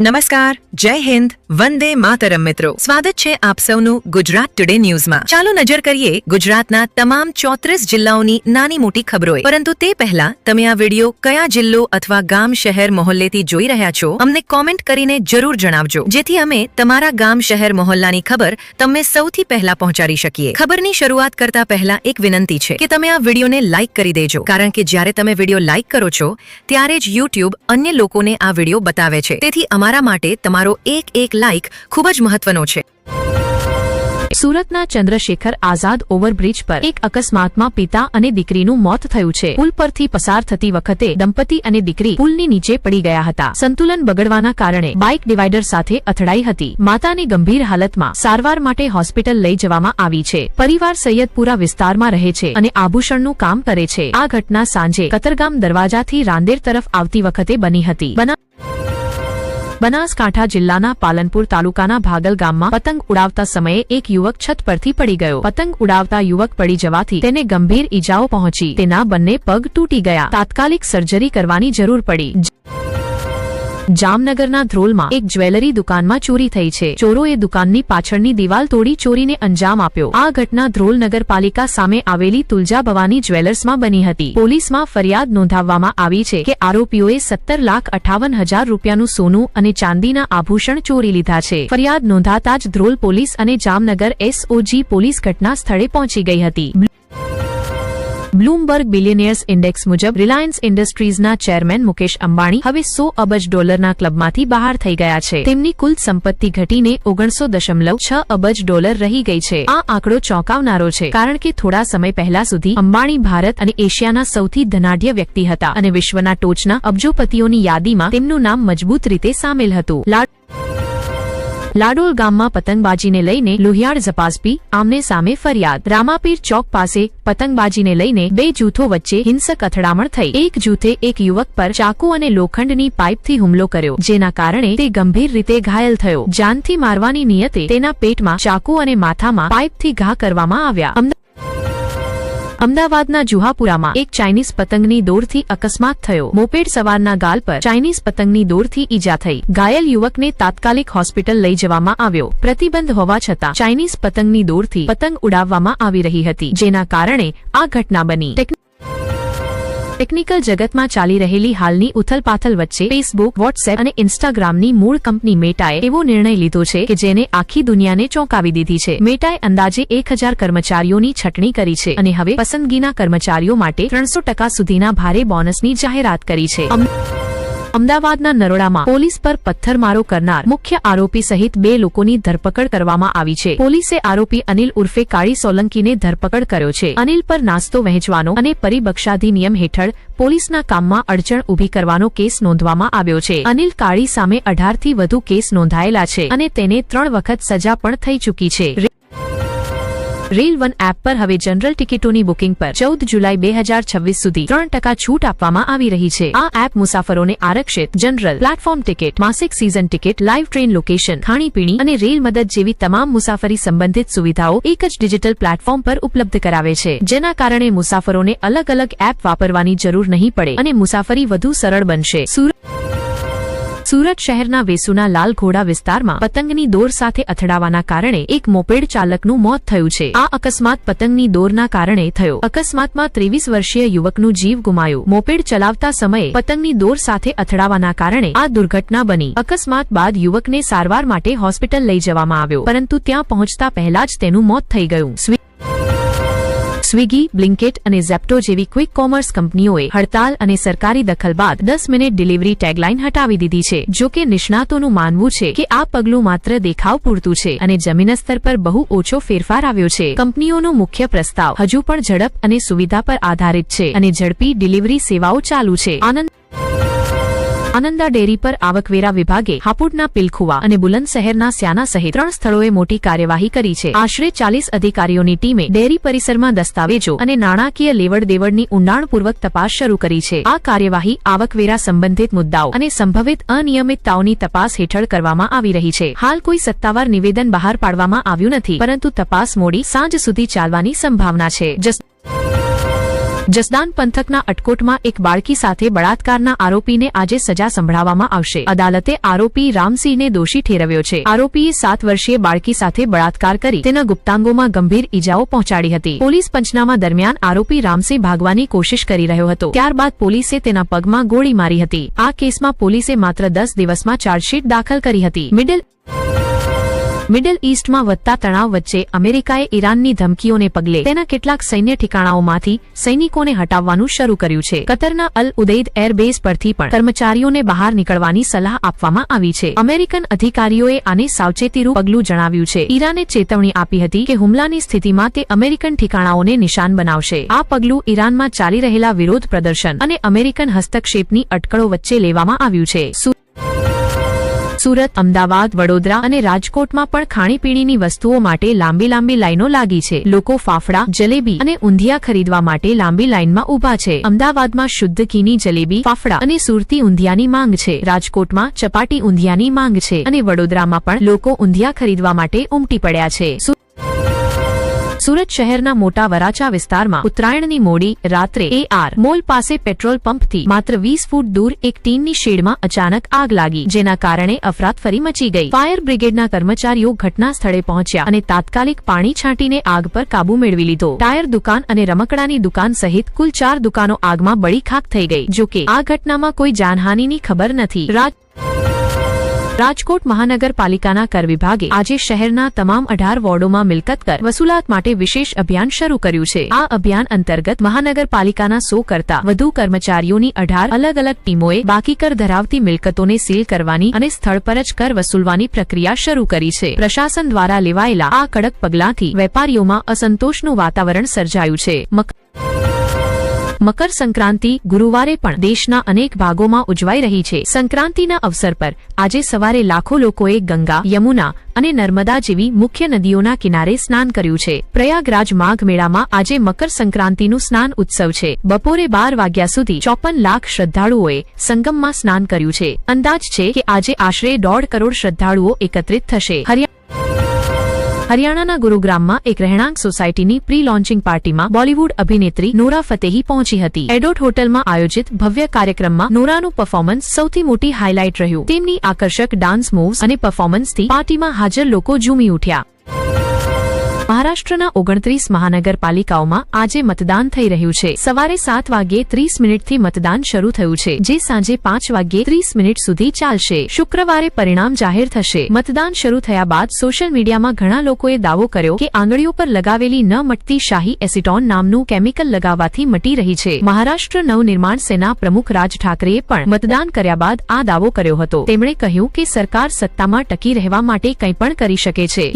નમસ્કાર, જય હિન્દ, વંદે માતરમ મિત્રો. સ્વાગત છે આપ સૌનું ગુજરાત ટુડે ન્યૂઝમાં. ચાલો નજર કરીએ ગુજરાતના તમામ 34 જિલ્લાઓની નાની મોટી ખબરોએ. પરંતુ તે પહેલા તમે આ વિડિયો કયા જિલ્લો અથવા ગામ શહેર મહોલ્લેથી જોઈ રહ્યા છો અમને કોમેન્ટ કરીને જરૂર જણાવજો, જેથી અમે તમારા ગામ શહેર મહોલ્લાની ખબર તમને સૌથી પહેલા પહોંચાડી શકીએ. ખબરની શરૂઆત કરતા પહેલા એક વિનંતી છે કે તમે આ વિડિયોને લાઇક કરી દેજો, કારણ કે જ્યારે તમે વિડિયો લાઇક કરો છો ત્યારે જ યુટ્યુબ અન્ય લોકોને આ વિડિયો બતાવે છે. તેથી અમારા માટે તમારો એક લાઇક ખૂબ જ મહત્વનો છે. સુરતના ચંદ્રશેખર આઝાદ ઓવરબ્રિજ પર એક અકસ્માતમાં પિતા અને દીકરીનું મોત થયું છે. પુલ પરથી પસાર થતી વખતે દંપતી અને દીકરી પુલની નીચે પડી ગયા હતા. સંતુલન બગડવાના કારણે બાઇક ડિવાઈડર સાથે અથડાઈ હતી. માતાને ગંભીર હાલતમાં સારવાર માટે હોસ્પિટલ લઈ જવામાં આવી છે. પરિવાર સૈયદપુરા વિસ્તારમાં રહે છે અને આભૂષણનું કામ કરે છે. આ ઘટના સાંજે કતરગામ દરવાજાથી રાંદેર તરફ આવતી વખતે બની હતી. બનાસકાંઠા જિલ્લાના પાલનપુર તાલુકાના ભાગલ ગામમાં પતંગ ઉડાવતા સમયે એક યુવક છત પરથી પડી ગયો. પતંગ ઉડાવતા યુવક પડી જવાથી તેને ગંભીર ઈજાઓ પહોંચી. તેના બંને પગ તૂટી ગયા. તાત્કાલિક સર્જરી કરવાની જરૂર પડી. જામનગરના ધ્રોલમાં એક જ્વેલરી દુકાનમાં ચોરી થઈ છે. ચોરોએ દુકાનની પાછળની દિવાલ તોડી ચોરીને અંજામ આપ્યો. આ ઘટના ધ્રોલ નગરપાલિકા સામે આવેલી તુલજા ભવાની જ્વેલર્સમાં બની હતી. પોલીસમાં ફરિયાદ નોંધાવવામાં આવી છે કે આરોપીઓએ 17,58,000 રૂપિયાનું સોનું અને ચાંદીના આભૂષણ ચોરી લીધા છે. ફરિયાદ નોંધાતા જ ધ્રોલ પોલીસ અને જામનગર એસઓજી પોલીસ ઘટના સ્થળે પહોંચી ગઈ હતી. બ્લૂમબર્ગ બિલિયનિયર્સ ઇન્ડેક્સ મુજબ રિલાયન્સ ઇન્ડસ્ટ્રીઝના ચેરમેન મુકેશ અંબાણી હવે $100 અબજ ક્લબમાંથી બહાર થઈ ગયા છે. તેમની કુલ સંપત્તિ ઘટીને $19.6 અબજ રહી ગઈ છે. આ આંકડો ચોંકાવનારો છે, કારણ કે થોડા સમય પહેલા સુધી અંબાણી ભારત અને એશિયાના સૌથી ધનાઢ્ય વ્યક્તિ હતા અને વિશ્વના ટોચના અબજોપતિઓની યાદીમાં તેમનું નામ મજબૂત રીતે સામેલ હતું. લાડોલ ગામમાં પતંગબાજીને લઈને લોહિયાળ ઝપાઝપી, આમને સામે ફરિયાદ. રામાપીર ચોક પાસે પતંગબાજીને લઈને બે જૂથો વચ્ચે હિંસક અથડામણ થઈ. એક જૂથે એક યુવક પર ચાકુ અને લોખંડની પાઇપથી હુમલો કર્યો, જેના કારણે તે ગંભીર રીતે ઘાયલ થયો. જાનથી મારવાની નિયતે તેના પેટમાં ચાકુ અને માથામાં પાઇપથી ઘા કરવામાં આવ્યા. અમદાવાદના જુહાપુરામાં એક ચાઇનીઝ પતંગની દોરથી અકસ્માત થયો. મોપેડ સવારના ગાલ પર ચાઇનીઝ પતંગની દોરથી ઈજા થઈ. ઘાયલ યુવકને તાત્કાલિક હોસ્પિટલ લઈ જવામાં આવ્યો. પ્રતિબંધ હોવા છતાં ચાઇનીઝ પતંગની દોરથી પતંગ ઉડાવવામાં આવી રહી હતી, જેના કારણે આ ઘટના બની. ટેકનિકલ જગતમાં ચાલી રહેલી હાલની ઉથલપાથલ વચ્ચે ફેસબુક, વોટ્સએપ અને ઇન્સ્ટાગ્રામની મૂળ કંપની મેટાએ એવો નિર્ણય લીધો છે કે જેને આખી દુનિયાને ચોંકાવી દીધી છે. મેટાએ અંદાજે 1,000 કર્મચારીઓની છટણી કરી છે અને હવે પસંદગીના કર્મચારીઓ માટે 300% સુધીના ભારે બોનસની જાહેરાત કરી છે. અમદાવાદના નરોડામાં પોલીસ પર પથ્થરમારો કરનાર મુખ્ય આરોપી સહિત 2 લોકોની ધરપકડ કરવામાં આવી છે. પોલીસે આરોપી અનિલ ઉર્ફે કાળી સોલંકીને ધરપકડ કર્યો છે. અનિલ પર નાસ્તો વહેંચવાનો અને પરિબક્ષાધિનિયમ હેઠળ પોલીસના કામમાં અડચણ ઊભી કરવાનો કેસ નોંધવામાં આવ્યો છે. અનિલ કાળી સામે 18થી વધુ કેસ નોંધાયેલા છે અને તેને 3 વખત સજા પણ થઈ ચૂકી છે. રેલ 1 એપ પર હવે જનરલ ટિકિટોની બુકિંગ પર 14 જુલાઈ 2026 સુધી 3% છૂટ આપવામાં આવી રહી છે. આ એપ મુસાફરોને આરક્ષિત જનરલ, પ્લેટફોર્મ ટિકિટ, માસિક season ticket, live train location, ખાણીપીણી અને રેલ મદદ જેવી તમામ મુસાફરી સંબંધિત સુવિધાઓ એક જ ડિજિટલ પ્લેટફોર્મ પર ઉપલબ્ધ કરાવે છે, જેના કારણે મુસાફરોને અલગ અલગ એપ વાપરવાની જરૂર નહીં પડે અને મુસાફરી વધુ સરળ બનશે. સુરત શહેરના વેસુના લાલ ઘોડા વિસ્તારમાં પતંગની દોર સાથે અથડાવાના કારણે એક મોપેડ ચાલકનું મોત થયું છે. આ અકસ્માત પતંગની દોરના કારણે થયો. અકસ્માતમાં 23 વર્ષીય યુવકનું જીવ ગુમાયું. મોપેડ ચલાવતા સમયે પતંગની દોર સાથે અથડાવાના કારણે આ દુર્ઘટના બની. અકસ્માત બાદ યુવકને સારવાર માટે હોસ્પિટલ લઈ જવામાં આવ્યો, પરંતુ ત્યાં પહોંચતા પહેલા જ તેનું મોત થઈ ગયું. સ્વિગી, બ્લિંકિટ અને ઝેપ્ટો જેવી ક્વિક કોમર્સ કંપનીઓએ હડતાલ અને સરકારી દખલ બાદ 10 મિનિટ ડિલિવરી ટેગલાઇન હટાવી દીધી છે. જો કે નિષ્ણાતોનું માનવું છે કે આ પગલું માત્ર દેખાવ પૂરતું છે અને જમીન સ્તર પર બહુ ઓછો ફેરફાર આવ્યો છે. કંપનીઓનો મુખ્ય પ્રસ્તાવ હજુ પણ ઝડપ અને સુવિધા પર આધારિત છે અને ઝડપી ડિલિવરી સેવાઓ ચાલુ છે. આનંદા ડેરી પર આવકવેરા વિભાગે હાપુડના પિલખુવા અને બુલંદશહેરના સ્યાના સહિત 3 સ્થળોએ મોટી કાર્યવાહી કરી છે. આશરે 40 અધિકારીઓની ટીમે ડેરી પરિસરમાં દસ્તાવેજો અને નાણાકીય લેવડ દેવડની ઊંડાણપૂર્વક તપાસ શરૂ કરી છે. આ કાર્યવાહી આવકવેરા સંબંધિત મુદ્દાઓ અને સંભવિત અનિયમિતતાઓની તપાસ હેઠળ કરવામાં આવી રહી છે. હાલ કોઈ સત્તાવાર નિવેદન બહાર પાડવામાં આવ્યું નથી, પરંતુ તપાસ મોડી સાંજ સુધી ચાલવાની સંભાવના છે. જસદણ પંથકના અટકોટમાં એક બાળકી સાથે બળાત્કારના આરોપીને આજે સજા સંભળાવવામાં આવશે. અદાલતે આરોપી રામસિંહને દોષી ઠેરવ્યો છે. આરોપીએ 7 વર્ષીય બાળકી સાથે બળાત્કાર કરી તેના ગુપ્તાંગોમાં ગંભીર ઇજાઓ પહોંચાડી હતી. પોલીસ પંચનામા દરમિયાન આરોપી રામસિંહ ભાગવાની કોશિશ કરી રહ્યો હતો. ત્યારબાદ પોલીસે તેના પગમાં ગોળી મારી હતી. આ કેસમાં પોલીસે માત્ર 10 દિવસમાં ચાર્જશીટ દાખલ કરી હતી. મિડલ ઇસ્ટમાં વધતા તણાવ વચ્ચે અમેરિકાએ ઈરાનની ધમકીઓને પગલે તેના કેટલાક સૈન્ય ઠેકાણાઓમાંથી સૈનિકોને હટાવવાનું શરૂ કર્યું છે. કતરના અલ ઉદૈદ એરબેઝ પરથી પણ કર્મચારીઓને બહાર નીકળવાની સલાહ આપવામાં આવી છે. અમેરિકન અધિકારીઓએ આને સાવચેતીરૂપ પગલું જણાવ્યું છે. ઈરાને ચેતવણી આપી હતી કે હુમલાની સ્થિતિમાં તે અમેરિકન ઠેકાણાઓને નિશાન બનાવશે. આ પગલું ઈરાનમાં ચાલી રહેલા વિરોધ પ્રદર્શન અને અમેરિકન હસ્તક્ષેપની અટકળો વચ્ચે લેવામાં આવ્યું છે. સુરત, અમદાવાદ, વડોદરા અને રાજકોટમાં પણ ખાણીપીણીની વસ્તુઓ માટે લાંબી લાઈનો લાગી છે. લોકો ફાફડા, જલેબી અને ઊંધિયા ખરીદવા માટે લાંબી લાઈનમાં ઊભા છે. અમદાવાદમાં શુદ્ધ ઘીની જલેબી, ફાફડા અને સુરતી ઊંધિયાની માંગ છે. રાજકોટમાં ચપાટી ઊંધિયાની માંગ છે અને વડોદરામાં પણ લોકો ઊંધિયા ખરીદવા માટે ઉમટી પડ્યા છે. સુરત શહેરના મોટા વરાછા વિસ્તારમાં ઉત્તરાયણની મોડી રાત્રે AR મોલ પાસે પેટ્રોલ પંપથી માત્ર 20 ફૂટ દૂર એક ટીનની શેડમાં અચાનક આગ લાગી, જેના કારણે અફરાતફરી મચી ગઈ. ફાયર બ્રિગેડના કર્મચારીઓ ઘટના સ્થળે પહોંચ્યા અને તાત્કાલિક પાણી છાંટીને આગ પર કાબુ મેળવી લીધો. ટાયર દુકાન અને રમકડાની દુકાન સહિત કુલ 4 દુકાનો આગમાં બળી ખાખ થઈ ગઈ. જોકે આ ઘટનામાં કોઈ જાનહાનિની ખબર નથી. રાજકોટ મહાનગરપાલિકાના કર વિભાગે આજે શહેરના તમામ 18 વોર્ડોમાં મિલકત કર વસૂલાત માટે વિશેષ અભિયાન શરૂ કર્યું છે. આ અભિયાન અંતર્ગત મહાનગરપાલિકાના 100 કરતા વધુ કર્મચારીઓની 18 અલગ-અલગ ટીમોએ બાકી કર ધરાવતી મિલકતોને સીલ કરવાની અને સ્થળ પર જ કર વસૂલવાની પ્રક્રિયા શરૂ કરી છે. પ્રશાસન દ્વારા લેવાયેલા આ કડક પગલાંથી વેપારીઓમાં અસંતોષનું વાતાવરણ સર્જાયું છે. મકર સંક્રાંતિ ગુરુવારે પણ દેશના અનેક ભાગોમાં ઉજવાઈ રહી છે. સંક્રાંતિના અવસર પર આજે સવારે લાખો લોકોએ ગંગા, યમુના અને નર્મદા જેવી મુખ્ય નદીઓના કિનારે સ્નાન કર્યું છે. પ્રયાગરાજ માઘ મેળામાં આજે મકર સંક્રાંતિનું સ્નાન ઉત્સવ છે. બપોરે 12 વાગ્યા સુધી 54 લાખ શ્રદ્ધાળુઓએ સંગમમાં સ્નાન કર્યું છે. અંદાજ છે કે આજે આશરે 1.5 કરોડ શ્રદ્ધાળુઓ એકત્રિત થશે. હરિયાણાના ગુરુગ્રામમાં એક રહેણાંક સોસાયટીની પ્રી લોન્ચિંગ પાર્ટીમાં બોલીવુડ અભિનેત્રી નોરા ફતેહી પહોંચી હતી. એડોટ હોટલમાં આયોજિત ભવ્ય કાર્યક્રમમાં નોરાનું પરફોર્મન્સ સૌથી મોટી હાઇલાઇટ રહ્યું. તેમની આકર્ષક ડાન્સ મૂવ્સ અને પરફોર્મન્સથી પાર્ટીમાં હાજર લોકો ઝૂમી ઉઠ્યા. મહારાષ્ટ્રના 29 મહાનગરપાલિકાઓમાં આજે મતદાન થઈ રહ્યું છે. સવારે 7 વાગ્યે 30 મિનિટથી મતદાન શરૂ થયું છે, જે સાંજે 5 વાગ્યે 30 મિનિટ સુધી ચાલશે. શુક્રવારે પરિણામ જાહેર થશે. મતદાન શરૂ થયા બાદ સોશિયલ મીડિયામાં ઘણા લોકોએ દાવો કર્યો કે આંગળીઓ પર લગાવેલી ન મટતી શાહી એસિટોન નામનું કેમિકલ લગાવવાથી મટી રહી છે. મહારાષ્ટ્ર નવનિર્માણ સેના પ્રમુખ રાજ ઠાકરેએ પણ મતદાન કર્યા બાદ આ દાવો કર્યો હતો. તેમણે કહ્યું કે સરકાર સત્તામાં ટકી રહેવા માટે કંઈ પણ કરી શકે છે.